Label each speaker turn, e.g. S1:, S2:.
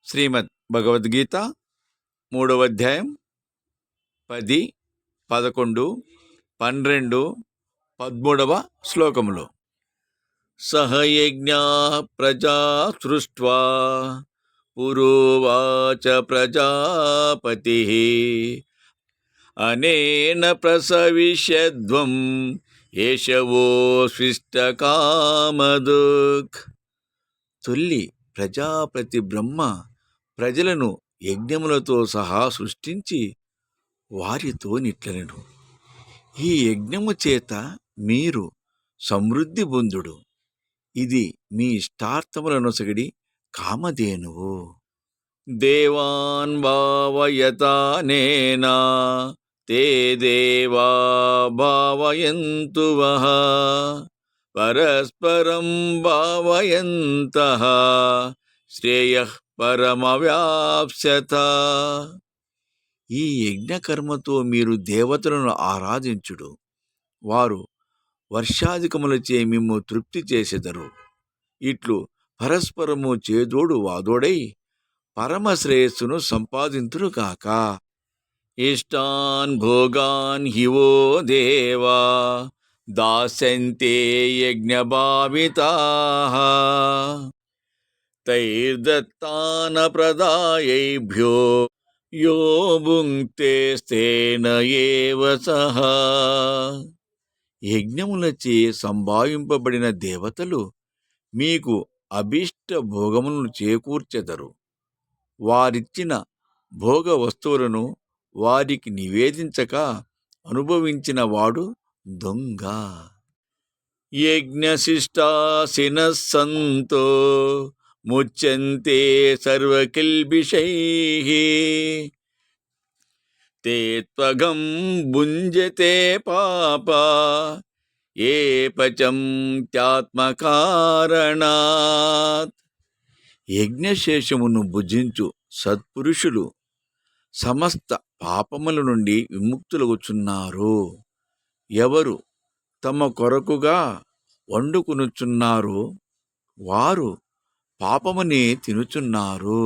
S1: శ్రీమద్ భగవద్గీత 3వ అధ్యాయం 10, 11, 12, 13వ శ్లోకములో సహ యజ్ఞా ప్రజా సృష్ట్వా పురోవాచ ప్రజాపతి అనేన ప్రసవిష్యధ్వం ఏషవో స్విష్టకామదుక్. తొల్లి ప్రజాపతి బ్రహ్మ ప్రజలను యజ్ఞములతో సహా సృష్టించి వారితో నిట్లనెను. ఈ యజ్ఞము చేత మీరు సమృద్ధి పొందుడు. ఇది మీ ఇష్టార్థములనొసగడి కామధేనువు. దేవాన్ భావయతానేనా తే దేవా భావయంతు వః పరస్పరం భావయంతః శ్రేయః పరమవ్యాప్స్యత. ఈ యజ్ఞకర్మతో మీరు దేవతలను ఆరాధించుడు. వారు వర్షాధికములచే మిమ్ము తృప్తి చేసెదరు. ఇట్లు పరస్పరము చేదోడు వాదోడై పరమశ్రేయస్సును సంపాదింతురుగాక. ఇష్టాన్ భోగాన్ హివో దేవా దాస్యంతే యజ్ఞభావితాః తైర్దత్తాన ప్రదాయేభ్యో యో భుంక్తేస్తేన ఏవ సహ. యజ్ఞములచే సంభావింపబడిన దేవతలు మీకు అభీష్ట భోగములను చేకూర్చెదరు. వారిచ్చిన భోగ వస్తువులను వారికి నివేదించక అనుభవించిన వాడు దొంగ. యజ్ఞశిష్టాసినః సంతో ముచ్యంతే సర్వకిల్బిషైః తే త్వగం భుంజతే పాపా ఏ పచంత్యాత్మకారణాత్. యజ్ఞశేషమును భుజించు సత్పురుషులు సమస్త పాపముల నుండి విముక్తులగుచున్నారు. ఎవరు తమ కొరకుగా వండుకొనుచున్నారో వారు పాపమునే తినుచున్నారు.